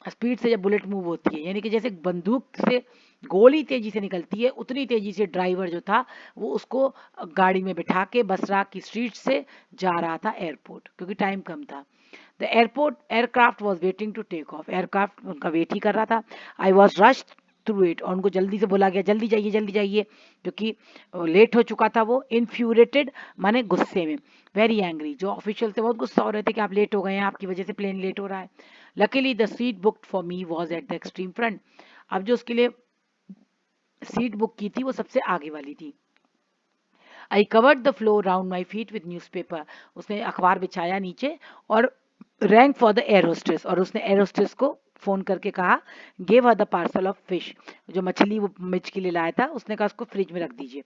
स्पीड से जब बुलेट मूव होती है, यानी कि जैसे बंदूक से गोली तेजी से निकलती है, उतनी तेजी से ड्राइवर जो था वो उसको गाड़ी में बिठा के बसरा की स्ट्रीट से जा रहा था एयरपोर्ट, क्योंकि टाइम कम था। The airport aircraft was waiting to take off, aircraft उनका वेट ही कर रहा था। I was rush through it, और उनको जल्दी से बोला गया जल्दी जाइए, क्योंकि लेट हो चुका था वो। इन्फ्यूरेटेड माने गुस्से में, वेरी एंग्री, जो ऑफिशियल थे बहुत गुस्सा हो रहे थे कि आप लेट हो गए हैं, आपकी वजह से प्लेन लेट हो रहा है। Luckily the seat booked for me was at the extreme front, अब जो उसके लिए सीट बुक की थी वो सबसे आगे वाली थी। I covered the floor round my feet with newspaper, उसने अखबार बिछाया नीचे और rank for the air hostess, और उसने एयर होस्टेस को फोन करके कहा, gave her the parcel of fish, जो मछली वो मिर्च के लिए लाया था, उसने कहा उसको फ्रिज में रख दीजिए।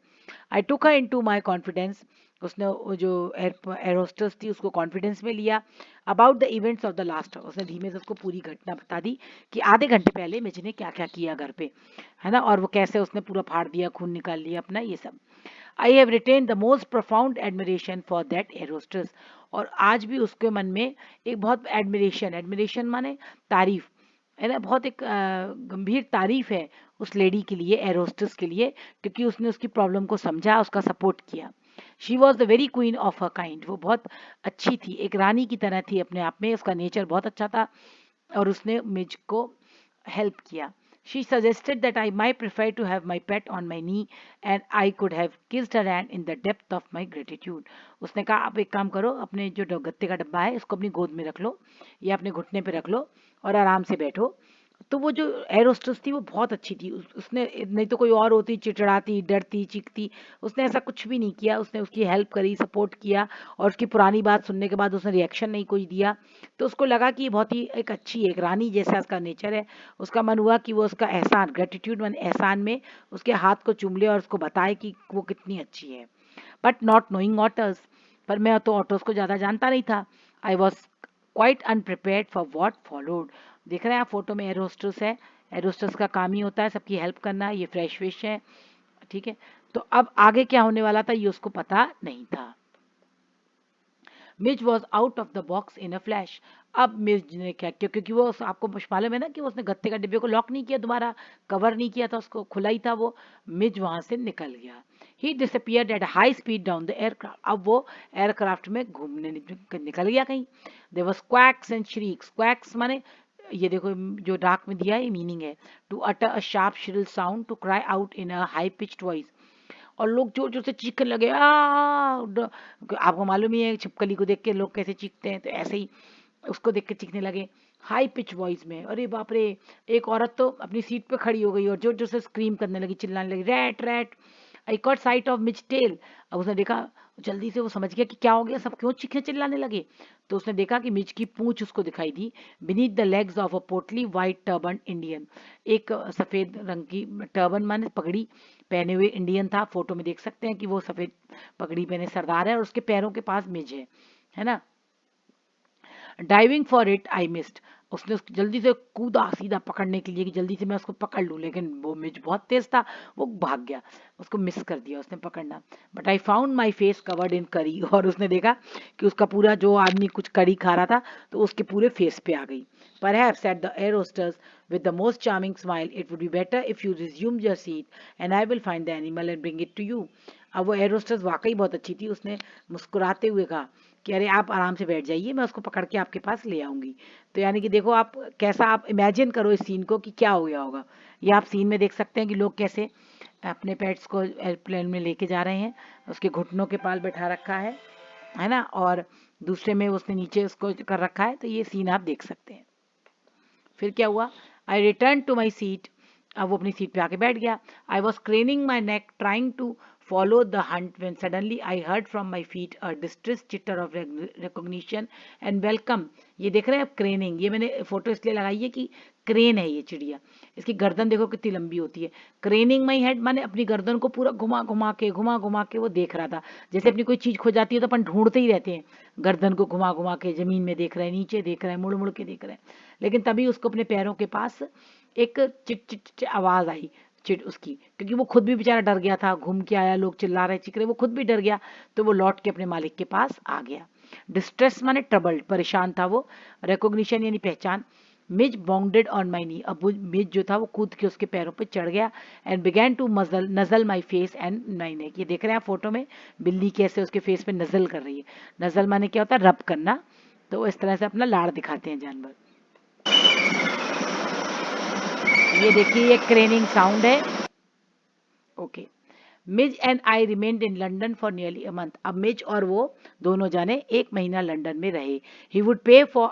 आई टुक हर इनटू माय कॉन्फिडेंस, उसने वो जो एयर होस्टेस थी उसको कॉन्फिडेंस में लिया। About the events of the last, उसने धीमे से उसको पूरी घटना बता दी कि आधे घंटे पहले मिर्च ने क्या क्या किया घर पे, है ना, और वो कैसे उसने पूरा फाड़ दिया, खून निकाल लिया अपना, ये सब। I have retained the most profound admiration for that air hostess, और आज भी उसके मन में एक बहुत एडमिरेशन, एडमिरेशन माने तारीफ, है ना, बहुत एक गंभीर तारीफ है उस लेडी के लिए, एयर होस्टेस के लिए, क्योंकि उसने उसकी प्रॉब्लम को समझा, उसका सपोर्ट किया। She was the very queen of her kind, वो बहुत अच्छी थी, एक रानी की तरह थी अपने आप में, उसका नेचर बहुत अच्छा था, और उसने मुझको हेल्प किया। She suggested that I might prefer to have my pet on my knee and I could have kissed her hand in the depth of my gratitude. उसने कहा आप एक काम करो, अपने जो गत्ते का डब्बा है इसको अपनी गोद में रख लो या अपने घुटने पे रख लो और आराम से बैठो। तो वो जो एयर होस्टेस थी वो बहुत अच्छी थी, उसने, नहीं तो कोई और होती चिड़चिड़ाती, डरती, चीखती, उसने ऐसा कुछ भी नहीं किया, उसने उसकी हेल्प करी, सपोर्ट किया, और उसकी पुरानी बात सुनने के बाद उसने रिएक्शन नहीं कोई दिया। तो उसको लगा कि ये बहुत ही एक अच्छी, एक रानी जैसा उसका नेचर है। उसका मन हुआ कि वो उसका एहसान, ग्रेटिट्यूड मन एहसान में उसके हाथ को चूम ले और उसको बताए कि वो कितनी अच्छी है। बट नॉट नोइंग ऑटर्स, पर मैं तो ऑटर्स को ज़्यादा जानता नहीं था। I was quite अनप्रिपेयर्ड for what followed. देख रहे हैं आप फोटो में एयर होस्टेस है, एयर होस्टेस का काम ही होता है सबकी हेल्प करना, ये फ्रेश फिश है, ठीक है। तो अब आगे क्या होने वाला था ये उसको पता नहीं था। Mij was out of the box in a flash, अब मिज ने क्या किया, क्योंकि वो आपको मालूम है ना कि उसने गत्ते का डिब्बे को लॉक नहीं किया, दोबारा कवर नहीं किया था, उसको खुला ही था वो। मिज वहां से निकल गया। He disappeared at high speed down the aircraft, अब वो एयरक्राफ्ट में घूमने निकल गया कहीं। There was quacks and shrieks, quacks माने ये देखो जो डाक में दिया है, ये मीनिंग है to utter a sharp shrill sound, to cry out in a high pitched voice, और लोग जोर जोर से चीखने लगे आपको मालूम ही है छिपकली को देख के लोग कैसे चीखते हैं, तो ऐसे ही उसको देख के चीखने लगे हाई पिच वॉइस में। अरे बाप रे, एक औरत तो अपनी सीट पे खड़ी हो गई और जोर जोर से स्क्रीम करने लगी, चिल्लाने लगी, rat rat. I caught sight of Mitch tail, अब उसने देखा, जल्दी से वो समझ गया कि क्या हो गया, सब क्यों चीखने चिल्लाने लगे। तो उसने देखा कि मिच की पूंछ उसको दिखाई दी, beneath the legs of a portly white turban Indian, एक सफेद रंग की टर्बन माने पगड़ी पहने हुए इंडियन था। फोटो में देख सकते हैं कि वो सफेद पगड़ी पहने सरदार है और उसके पैरों के पास मिज है ना। Diving for it I missed, उसने उसको जल्दी से कूदा सीधा पकड़ने के लिए कि जल्दी से मैं उसको पकड़ लूं, लेकिन वो मिज बहुत तेज था, वो भाग गया, उसको मिस कर दिया उसने पकड़ना। But I found my face covered in करी, और उसने देखा कि उसका पूरा, जो आदमी कुछ करी खा रहा था तो उसके पूरे फेस पे आ गई। Perhaps said the air hostess with the most charming smile, it would be better if you resume your seat and I will find the animal and bring it to you. अब वो air hostess वाकई बहुत अच्छी थी, उसने मुस्कुराते हुए कहा कि अरे आप आराम से बैठ जाइए, मैं उसको पकड़ के आपके पास ले आऊंगी। तो यानी कि देखो आप कैसा, आप इमेजिन करो इस सीन को कि क्या हो गया होगा। ये आप सीन में देख सकते हैं कि लोग कैसे अपने पेट्स को एयरप्लेन में लेके जा रहे हैं, उसके घुटनों के पास बैठा रखा है ना, और दूसरे में उसने नीचे उसको कर रखा है, तो ये सीन आप देख सकते हैं। फिर क्या हुआ, I return to my seat, अब वो अपनी सीट पे आके बैठ गया। I was craning my neck trying to follow the hunt when suddenly I heard from my feet a distressed chitter of recognition and welcome। ये देख रहे हैं आप क्रेनिंग, ये मैंने फोटो इसलिए लगाई है कि क्रेन है ये चिड़िया, इसकी गर्दन देखो कितनी लंबी होती है। क्रेनिंग माई हेड माने अपनी गर्दन को पूरा घुमा घुमा के वो देख रहा था, जैसे अपनी कोई चीज खो जाती है तो अपन ढूंढते ही रहते हैं, गर्दन को घुमा घुमा के जमीन में देख रहे हैं, नीचे देख रहे हैं, मुड़ मुड़ के देख रहे हैं। लेकिन तभी उसको अपने पैरों के पास एक चिट चिट चिट आवाज आई, चिट उसकी, क्योंकि वो खुद भी बेचारा डर गया था, घूम के आया, लोग चिल्ला रहे चीख रहे, वो खुद भी डर गया, तो वो लौट के अपने मालिक के पास आ गया। डिस्ट्रेस माने ट्रबल्ड, परेशान था वो, रिकॉग्निशन यानी पहचान। मिज बाउंडेड ऑन माई नी, अब वो मिज जो था वो कूद के उसके पैरों पे चढ़ गया, and began to nuzzle my face and my neck. ये देख रहे हैं आप फोटो में बिल्ली कैसे उसके फेस पे नजल कर रही है। नजल माने क्या होता है, रब करना। तो इस तरह से अपना लाड़ दिखाते हैं जानवर। ये देखिए ये क्रेनिंग साउंड है। Okay. Mizo and I remained in London for nearly a month. अब मिज और वो दोनों जाने 1 महीना लंदन में रहे। He would play for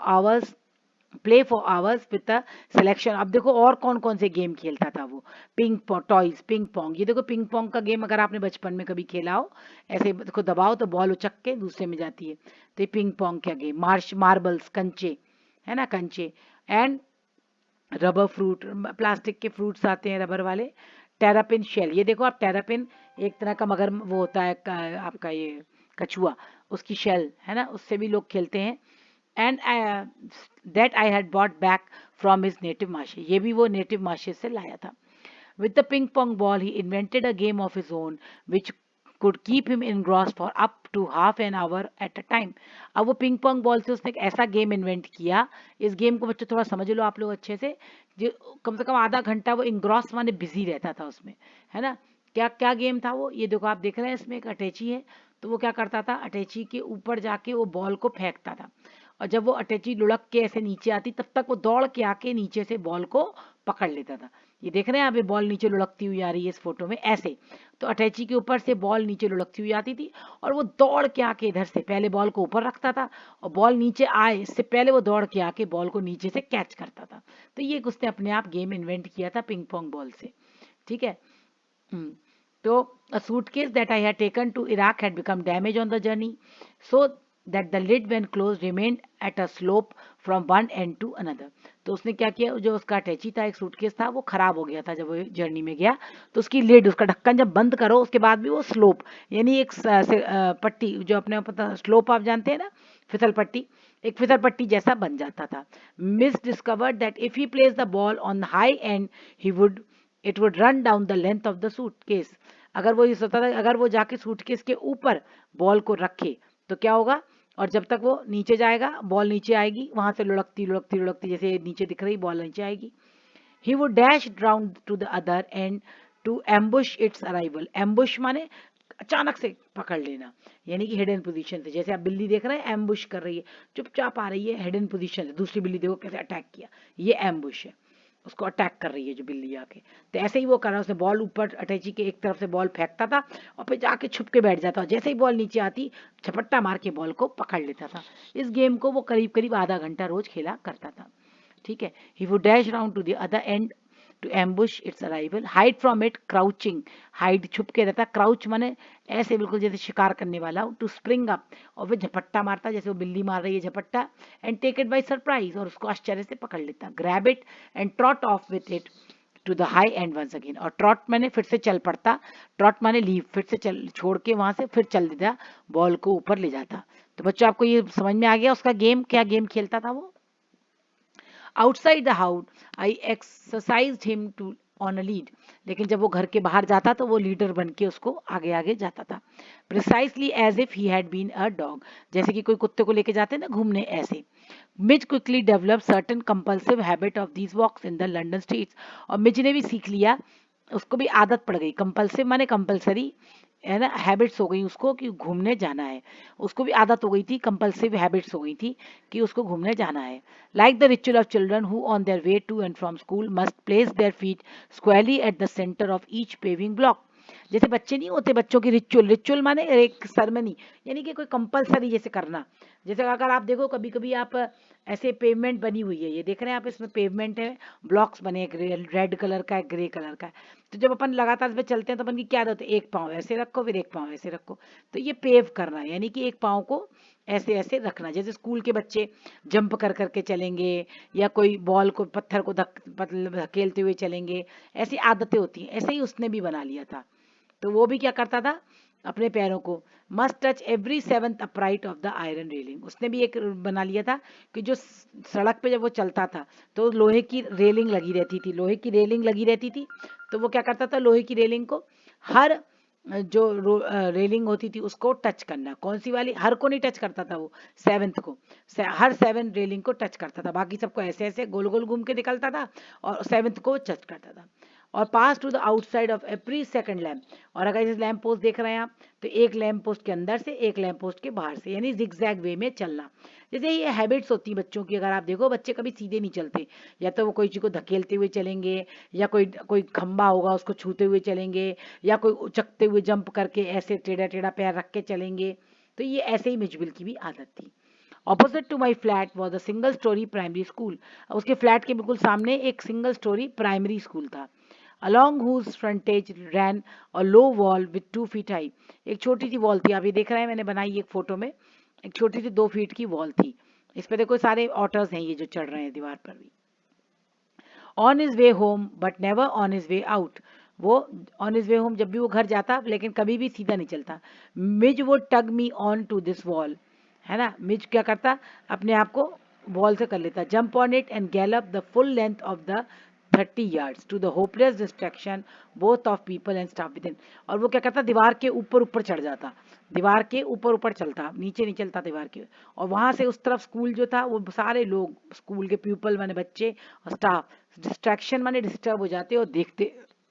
hours with the selection. अब देखो और कौन कौन से गेम खेलता था वो। Ping pong, toys, ping pong. ये देखो पिंग पॉन्ग का गेम अगर आपने बचपन में कभी खेला हो, ऐसे देखो दबाओ तो बॉल उचक के दूसरे में जाती है। तो ये पिंग पॉन्ग का गेम। मार्बल्स, कंचे, है ना, कंचे। एंड रबर फ्रूट, प्लास्टिक के फ्रूट्स आते हैं रबर वाले। टेरापिन शेल, ये देखो आप, टेरापिन एक तरह का मगर वो होता है आपका ये कछुआ, उसकी शेल है ना, उससे भी लोग खेलते हैं। And that I had bought back from his native माशे, ये भी वो नेटिव माशे से लाया था। With the ping pong ball, he invented a game of his own, which could keep him engrossed for up to half an hour at a time. अब वो पिंग पोंग बॉल से उसने एक ऐसा गेम इन्वेंट किया, इस game को बच्चों थोड़ा समझ लो आप लोग अच्छे से, जो कम से कम आधा घंटा वो इंग्रॉस माने बिजी रहता था उसमें, है ना। क्या क्या गेम था वो, ये देखो आप देख रहे हैं इसमें एक अटैची है। तो वो क्या करता था, अटैची के ऊपर जाके वो बॉल को फेंकता था, और जब वो अटैची लुढ़क के ऐसे नीचे आती तब तक वो दौड़ के आके नीचे से बॉल को पकड़ लेता था। ये देख रहे हैं आप, ये बॉल नीचे लुढ़कती हुई आ रही है इस फोटो में ऐसे। तो अटैची के ऊपर से बॉल नीचे लुढ़कती हुई आती थी, और वो दौड़ के आके इधर से पहले बॉल को ऊपर रखता था, और बॉल नीचे आए इससे पहले वो दौड़ के आके बॉल को नीचे से कैच करता था। तो ये उसने अपने आप गेम इन्वेंट किया था पिंग पोंग बॉल से। ठीक है। तो a suitcase that I had taken to Iraq had become damaged on the journey, so that the lid when closed remained at a slope from one end to another. तो उसने क्या किया, जो उसका अटैची था, एक सूटकेस था, वो खराब हो गया था जब वो जर्नी में गया। तो उसकी लिड, उसका ढक्कन जब बंद करो उसके बाद भी वो स्लोप, यानी एक पट्टी, जो अपने पता स्लोप आप जानते हैं ना, फिसल पट्टी, एक फिसल पट्टी जैसा बन जाता था। Miss discovered that if he place the ball on high and he would it would run down the length of the suitcase. अगर वो ये सोचता था, अगर वो जाके सूटकेस के ऊपर बॉल को रखे तो क्या होगा, और जब तक वो नीचे जाएगा बॉल नीचे आएगी, वहां से लुढ़कती लुढ़कती लुढ़कती, जैसे नीचे दिख रही बॉल नीचे आएगी। He would dash round to the other end to ambush its arrival. Ambush माने अचानक से पकड़ लेना, यानी कि हिडन पोजीशन से। जैसे आप बिल्ली देख रहे हैं एम्बुश कर रही है, चुपचाप आ रही है हिडन पोजीशन से, दूसरी बिल्ली देखो कैसे अटैक किया, ये एम्बुश है, उसको अटैक कर रही है जो बिल्ली आके। तो ऐसे ही वो कर रहा है, उसने बॉल ऊपर अटैची के एक तरफ से बॉल फेंकता था, और फिर जाके छुप के बैठ जाता, जैसे ही बॉल नीचे आती झपट्टा मार के बॉल को पकड़ लेता था। इस गेम को वो करीब करीब आधा घंटा रोज खेला करता था। ठीक है। He would dash round to the other end to ambush its arrival, hide from it, crouching, hide छुप के रहता, क्राउच माने ऐसे बिल्कुल जैसे शिकार करने वाला, टू स्प्रिंग अप, और फिर झपट्टा मारता जैसे वो बिल्ली मार रही है झपट्टा, and take it by surprise, और उसको आश्चर्य से पकड़ लेता, grab it and trot off with it to the high and once again. और ट्रॉट माने फिर से चल पड़ता, ट्रॉट माने लीव, फिर से चल छोड़ के वहां से फिर चल देता, बॉल को ऊपर ले जाता। तो बच्चों आपको ये समझ में आ गया उसका गेम, क्या गेम खेलता था वो। Outside the house I exercised him too on a lead, लेकिन जब वो घर के बाहर जाता तो वो लीडर बन के उसको आगे आगे जाता था। Precisely as if he had been a dog, जैसे कि कोई कुत्ते को लेके जाते हैं ना घूमने, ऐसे। Mij quickly develop certain compulsive habit of these walks in the London streets, और मिज ने भी सीख लिया, उसको भी आदत पड़ गई, कंपल्सिव माने कंपल्सरी, है ना, हैबिट्स हो गई उसको कि घूमने जाना है। उसको भी आदत हो गई थी, कंपल्सिव हैबिट्स हो गई थी कि उसको घूमने जाना है। Like the ritual of children who on their way to and from school must place their feet squarely at the centre of each paving block. जैसे बच्चे नहीं होते, बच्चों की रिचुअल, रिचुअल माने एक सरमनी, यानी कि कोई कंपल्सरी जैसे करना। जैसे अगर आप देखो कभी कभी आप ऐसे पेवमेंट बनी हुई है, ये देख रहे हैं आप, इसमें पेवमेंट है, ब्लॉक्स बने, एक रेड कलर का है, ग्रे कलर का है। तो जब अपन लगातार इस पे चलते हैं तो अपन की क्या आदत है, एक पाँव ऐसे रखो फिर एक पाँव ऐसे रखो। तो ये पेव करना है, यानी कि एक पाँव को ऐसे ऐसे रखना। जैसे स्कूल के बच्चे जंप कर करके चलेंगे, या कोई बॉल को पत्थर को धकेलते हुए चलेंगे, ऐसी आदतें होती हैं, ऐसे ही उसने भी बना लिया था। तो वो भी क्या करता था, अपने पैरों को must touch every seventh upright of the iron railing, उसने भी एक बना लिया था कि जो सड़क पे जब वो चलता था तो लोहे की रेलिंग लगी रहती थी, लोहे की रेलिंग लगी रहती थी। तो वो क्या करता था, लोहे की रेलिंग को हर जो रेलिंग होती थी उसको टच करना। कौन सी वाली? हर को नहीं टच करता था वो, सेवेंथ को। हर 7 रेलिंग को टच करता था, बाकी सबको ऐसे ऐसे गोल गोल घूम के निकलता था और सेवेंथ को टच करता था। और pass to the outside of every second lamp. और अगर इस लैम्प पोस्ट देख रहे हैं आप, तो एक लैम्प पोस्ट के अंदर से, एक लैम्प पोस्ट के बाहर से, यानी जिगजैग वे में चलना। जैसे ये हैबिट्स होती हैं बच्चों की, अगर आप देखो बच्चे कभी सीधे नहीं चलते, या तो वो कोई चीज़ को धकेलते हुए चलेंगे, या कोई कोई खंबा होगा उसको छूते हुए चलेंगे, या कोई उचकते हुए जंप करके ऐसे टेढ़ा टेढ़ा पैर रख के चलेंगे। तो ये ऐसे ही मिचबिल की भी आदत थी। Opposite to my flat was a single storey primary school. उसके फ्लैट के बिल्कुल सामने एक सिंगल स्टोरी प्राइमरी स्कूल था। along whose frontage ran a low wall with 2 feet high। एक छोटी सी वॉल थी, आप ये देख रहे हैं मैंने बनाई एक फोटो में, एक छोटी सी 2 फीट की वॉल थी। इस पे देखो सारे ऑटर्स हैं ये जो चढ़ रहे हैं दीवार पर भी। On is way home but never on is way out. वो ऑन इज वे होम, जब भी वो घर जाता लेकिन कभी भी सीधा नहीं चलता। मिज वो tug me on to this wall, है ना। मिज क्या करता, अपने आप को वॉल से कर लेता, jump on it and gallop the full length of the 30 yards to the hopeless distraction both of people and staff within. और वो क्या करता, दीवार के ऊपर ऊपर चढ़ जाता, दीवार के ऊपर ऊपर चलता, नीचे नहीं चलता दीवार के। और वहां से उस तरफ स्कूल जो था, वो सारे लोग स्कूल के प्यूपल माने बच्चे और स्टाफ डिस्ट्रैक्शन माने डिस्टर्ब हो जाते और देखते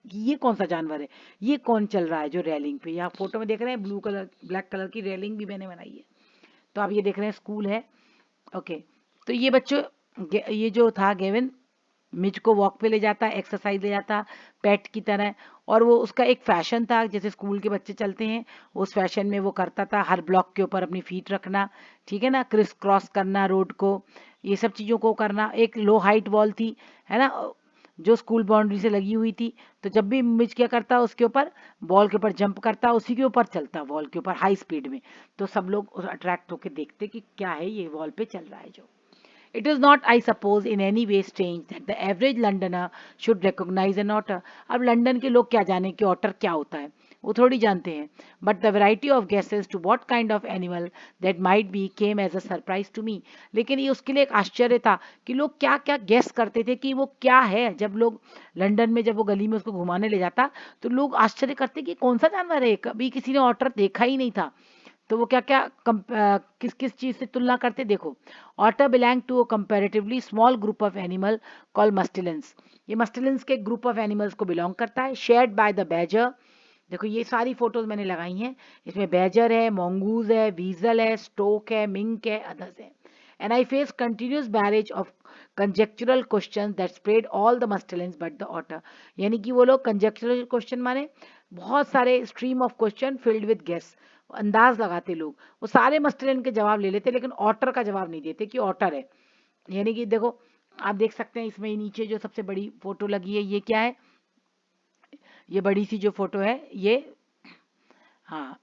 कि ये कौन सा जानवर है, ये कौन चल रहा है जो रेलिंग पे। यहाँ फोटो में देख रहे हैं ब्लू कलर ब्लैक कलर की रेलिंग भी मैंने बनाई है। तो आप ये देख रहे हैं स्कूल है। ओके, तो ये बच्चों, ये जो था गेविन, मिज को वॉक पे ले जाता, एक्सरसाइज ले जाता पेट की तरह। और वो उसका एक फैशन था, जैसे स्कूल के बच्चे चलते हैं उस फैशन में वो करता था, हर ब्लॉक के ऊपर अपनी फीट रखना, ठीक है ना, क्रिस क्रॉस करना रोड को, ये सब चीज़ों को करना। एक लो हाइट वॉल थी, है ना, जो स्कूल बाउंड्री से लगी हुई थी। तो जब भी मिज क्या करता, उसके ऊपर बॉल के ऊपर जंप करता, उसी के ऊपर चलता वॉल के ऊपर हाई स्पीड में। तो सब लोग अट्रैक्ट होकर देखते कि क्या है ये वॉल पे चल रहा है जो। It is not, I suppose, in any way strange that the average Londoner should recognize an otter। अब लंदन के लोग क्या जाने कि ऑटर क्या होता है, वो थोड़ी जानते हैं। But the variety of guesses to what kind of animal that might be came as a surprise to me. लेकिन ये उसके लिए एक आश्चर्य था कि लोग क्या क्या गेस करते थे कि वो क्या है। जब लोग लंदन में, जब वो गली में उसको घुमाने ले जाता, तो लोग आश्चर्य करते कि कौन सा जानवर है, कभी किसी ने ऑटर देखा ही नहीं था। तो वो क्या क्या किस किस चीज से तुलना करते, देखो। Otter belong to a comparatively small group of animal call mustelines. ये मस्टिलिन्स के ग्रुप ऑफ एनिमल्स को बिलोंग करता है। Shared by the badger. देखो ये सारी फोटोज मैंने लगाई हैं, इसमें बैजर है, मोंगूज है, वीजल है, स्टोक है, मिंक है, अदर्स है। And I face continuous barrage of conjectural questions that spread all the mustelines but the otter। यानी कि वो लोग conjectural question माने बहुत सारे stream of question filled with guess, अंदाज लगाते लोग, वो सारे मस्टलिन के जवाब ले लेते लेकिन ऑटर का जवाब नहीं देते कि ऑटर है। यानी कि देखो आप देख सकते हैं इसमें नीचे जो सबसे बड़ी फोटो लगी है, ये क्या है, ये बड़ी सी जो फोटो है ये, हाँ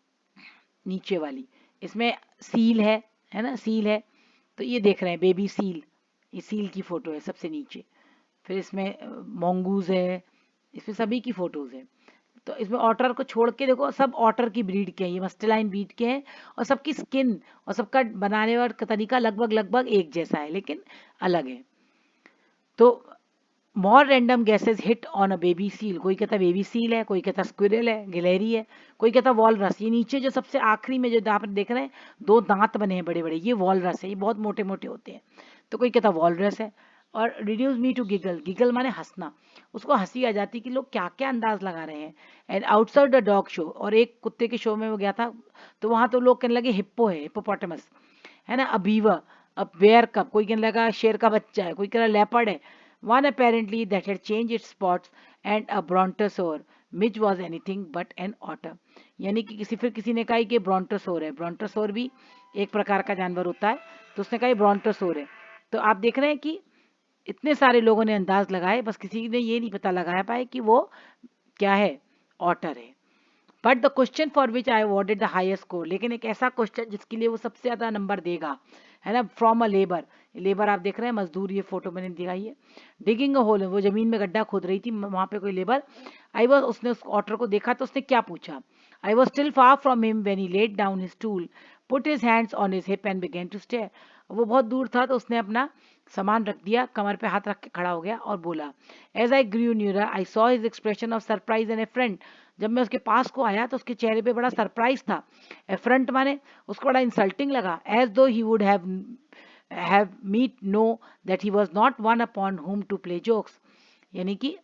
नीचे वाली, इसमें सील है ना, सील है। तो ये देख रहे हैं बेबी सील, ये सील की फोटो है सबसे नीचे। फिर इसमें मोंगूज है, इसमें सभी की फोटोज है। तो इसमें ऑटर को छोड़ के देखो सब ऑटर की ब्रीड के हैं, ये मस्टेलाइन ब्रीड के हैं, और सबकी स्किन और सबका बनाने का तरीका लगभग लगभग एक जैसा है लेकिन अलग है। तो more random guesses hit on a baby seal. कोई कहता बेबी सील है, कोई कहता स्क्विरल है, गिलहरी है, कोई कहता वॉलरस। ये नीचे जो सबसे आखिरी में जो आप देख रहे हैं 2 दांत बने हैं बड़े बड़े, ये वॉलरस है, ये बहुत मोटे मोटे होते हैं। तो कोई कहता वॉलरस है। और reduce me to giggle, giggle माने हंसना, उसको हंसी आ जाती कि लोग क्या क्या अंदाज लगा रहे हैं। And outside the dog show, और एक कुत्ते के शो में वो गया था, तो वहां तो लोग कहने लगे हिप्पो है, हिप्पोपोटामस है ना, अ बीवर, अ बेयर कप, कोई कहने लगा शेर का बच्चा है, कोई कह रहा लेपर्ड है। One apparently that had changed its spots and a brontosaur which was anything but an otter। यानी कि किसी ने कहा कि ब्रोंटोसोर है, ब्रोंटोसोर भी एक प्रकार का जानवर होता है, तो उसने कहा ब्रोंटोसोर है। तो आप देख रहे हैं कि इतने सारे लोगों ने अंदाज लगाए, बस किसी ने ये नहीं पता लगाया पाए कि वो क्या है, ऑटर है। But the question for which I awarded the highest score, लेकिन एक ऐसा क्वेश्चन जिसके लिए वो सबसे ज्यादा नंबर देगा, है ना, फ्रॉम अ लेबर। लेबर आप देख रहे हैं मजदूर, ये फोटो मैंने दिखाई है, डिगिंग अ होल, वो जमीन में गड्ढा खोद रही थी, वहां पे कोई लेबर आई, वो उसने उस ऑटर को देखा तो उसने क्या पूछा, I was still far from him when he laid down his tool, put his hands on his hip and began to stare. वो बहुत दूर था तो उसने अपना सामान रख दिया, कमर पे हाथ रख के खड़ा हो गया और बोला. As I grew nearer, I saw his expression of surprise and affront. जब मैं उसके पास को आया तो उसके चेहरे पे बड़ा सरप्राइज था. एफरंट माने उसको बड़ा इंसल्टिंग लगा. As though he would have me know that he was not one upon whom to play jokes. यानी कि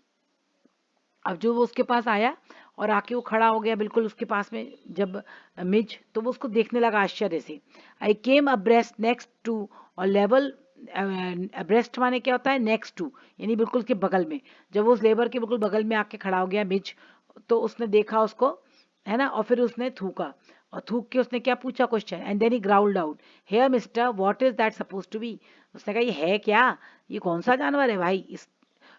अब जो वो उसके पास आया और आके वो खड़ा हो गया बिल्कुल उसके पास में जब मिज, तो वो उसको देखने लगा आश्चर्य से. आई केम अब्रेस्ट नेक्स्ट टू और लेवल. अब्रेस्ट माने क्या होता है? नेक्स्ट टू, यानी बिल्कुल उसके बगल में. जब वो उस लेबर के बिल्कुल बगल में आके खड़ा हो गया मिज, तो उसने देखा उसको, है ना, और फिर उसने थूका और थूक के उसने क्या पूछा question. And then he growled out, here mister, what is that suppose to be. उसने कहा ये है क्या, ये कौन सा जानवर है भाई.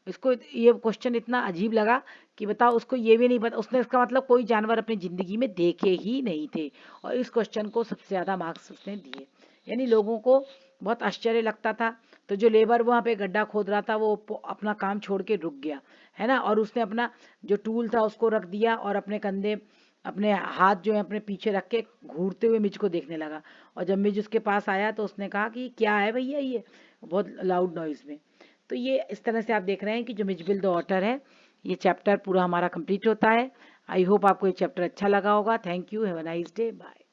इसको ये क्वेश्चन इतना अजीब लगा कि बताओ, उसको ये भी नहीं पता. उसने इसका मतलब कोई जानवर अपनी ज़िंदगी में देखे ही नहीं थे और इस क्वेश्चन को सबसे ज़्यादा मार्क्स उसने दिए. यानी लोगों को बहुत आश्चर्य लगता था. तो जो लेबर वहाँ पे गड्ढा खोद रहा था वो अपना काम छोड़ के रुक गया, है ना, और उसने अपना जो टूल था उसको रख दिया और अपने कंधे, अपने हाथ जो है अपने पीछे रख के घूरते हुए मिज को देखने लगा. और जब मिज उसके पास आया तो उसने कहा कि क्या है भैया ये, बहुत लाउड नॉइज में. तो ये इस तरह से आप देख रहे हैं कि जो मिजबिल द ऑटर है, ये चैप्टर पूरा हमारा कंप्लीट होता है. आई होप आपको ये चैप्टर अच्छा लगा होगा. Thank you. Have a nice day. Bye.